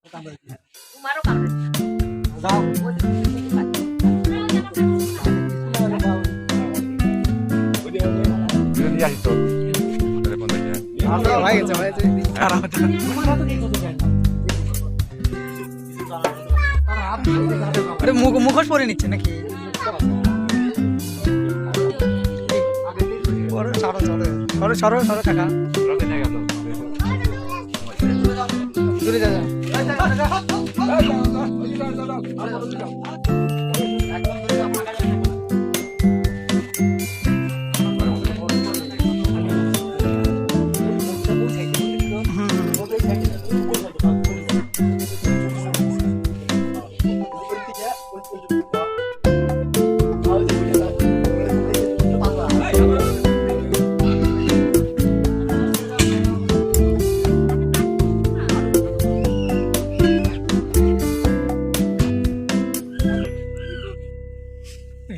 তোমারও কামড়ে দাও মুখোশ পরে নিচ্ছে নাকি সরো সরো সরো টাকা দূরে যা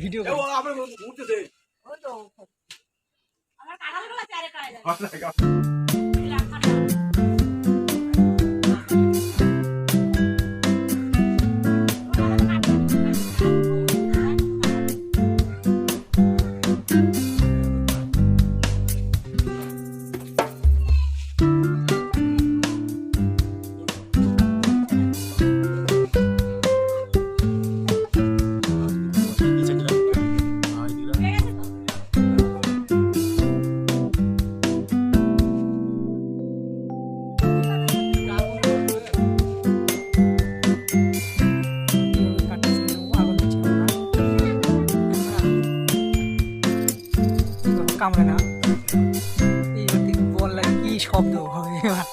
ভিডিও আমার কাটাগুলো চারে কাটা কামড়ে না বললে কি শব্দ হবে এবার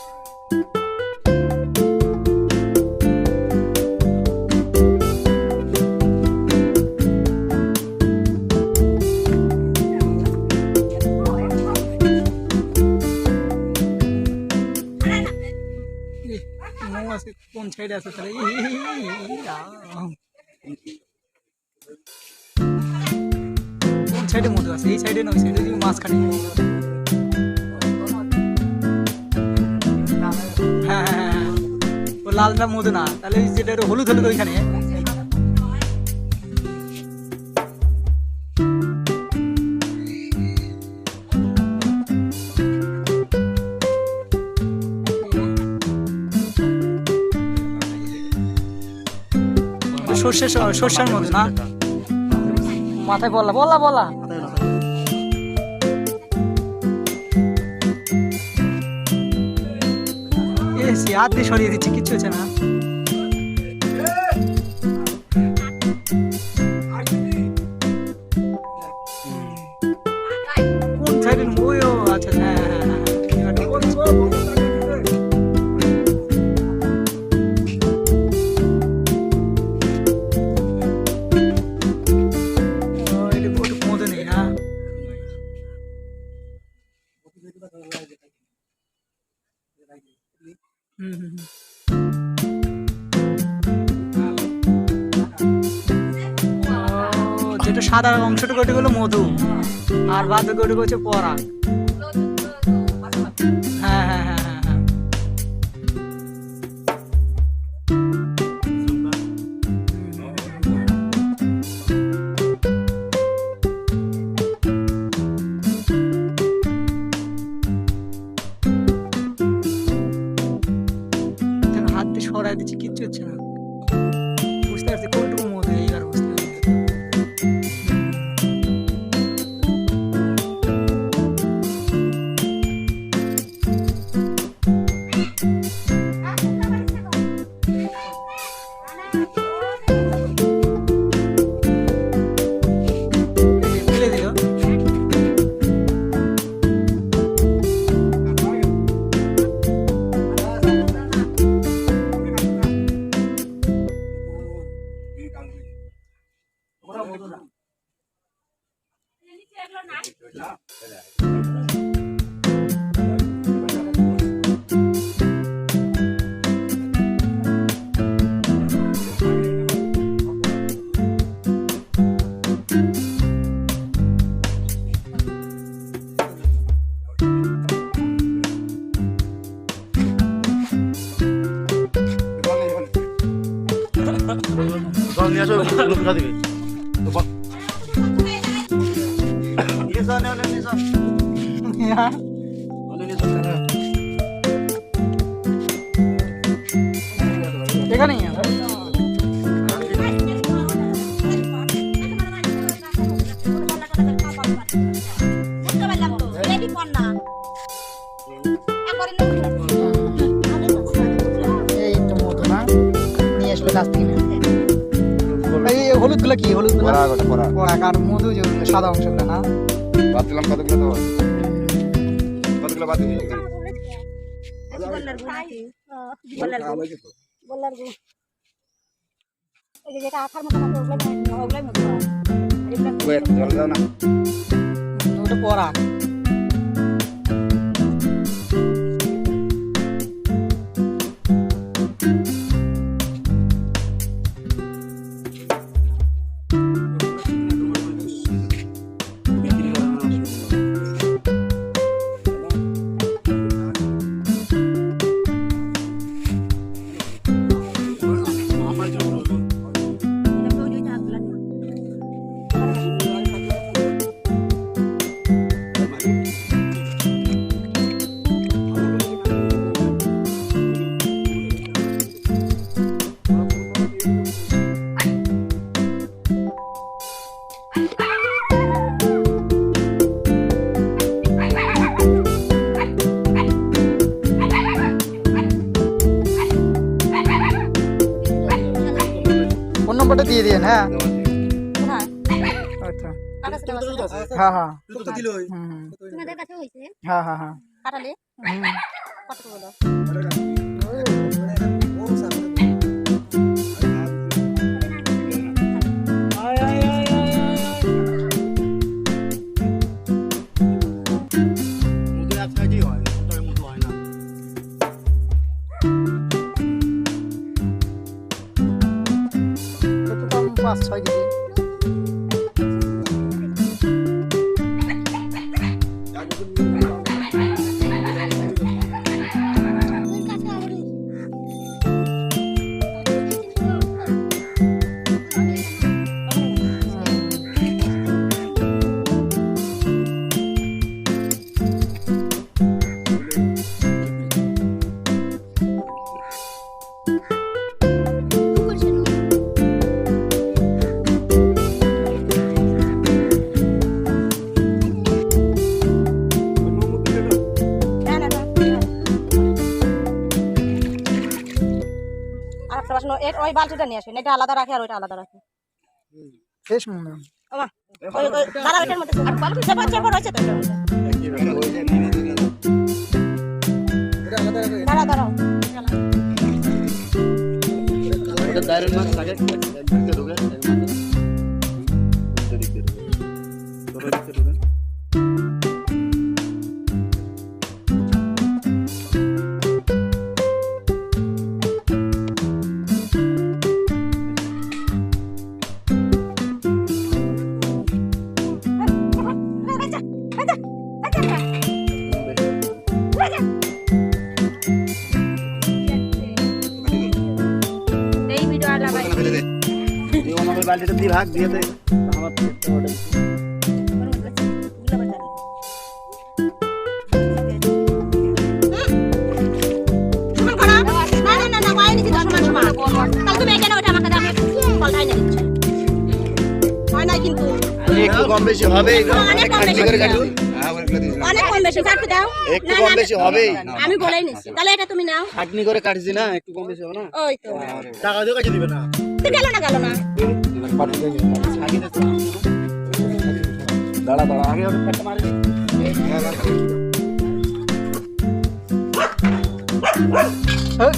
কোন সাইডে আছে তাহলে কোন সাইডে মধু আছে এই সাইডে না ওই সাইডে মাঝখানে হ্যাঁ হ্যাঁ ও লালটা মধু না তাহলে যেটা হলুদ হলুদ ওইখানে সর্ষের মধু না মাথায় বলা বলা বলা এসি হাত দিয়ে সরিয়ে দিচ্ছি কিচ্ছু হচ্ছে না কোন সাইডের ওইও আচ্ছা হ্যাঁ যেটা সাদা অংশটা কেটে গেলো মধু আর বাদ কেটে গেছে পরাগ হ্যাঁ হ্যাঁ হ্যাঁ হ্যাঁ হ্যাঁ হাত দিয়ে সরাই দিচ্ছি কিচ্ছু হচ্ছে না বুঝতে পারছি কোনটুকু মধু এইবার বুঝতে পারছি জল নিয়ে আসো ওগুলো কোথা থেকে তো বল নিয়ে যাও নিয়ে যাও এখানেই এই তো মধু না নিয়ে আসলো গাছ থেকে এই হলুদ গুলো কি হলুদ গুলো পড়া আর মধু যেগুলো সাদা অংশগুলো না বাদ দিলাম কতগুলো তো কতগুলো বাদ দিলি জল দাও না ওটা পড়া ফোন নম্বরটা দিয়ে দিন হ্যাঁ আচ্ছা হ্যাঁ হ্যাঁ হ্যাঁ হ্যাঁ হ্যাঁ পাঁচ ছয় কেজি ওই বালতিটা নিয়ে আসেন, এটা আলাদা রাখে আর ওইটা আলাদা রাখে। বেশ মনে দাঁড়া, ওইটার মধ্যে আর বালতি চেপা চেপা রয়েছে তো এটার মধ্যে। দাঁড়া দাঁড়াও, বালতিটা দিয়ে ভাগ দিয়ে দে আমার একটু কম বেশি হবে, অনেক কম বেশি হবে। আমি বলেই নিচ্ছি, তাহলে এটা তুমি নাও। খাটনি করে কাটছি না, একটু কম বেশি হবে না। ওই তো টাকা দিয়ে কাটিয়ে দিবে না, গেল না গেল না। দাঁড়া দাঁড়া, আগে ওটা পেটটা মারি। হ্যাঁ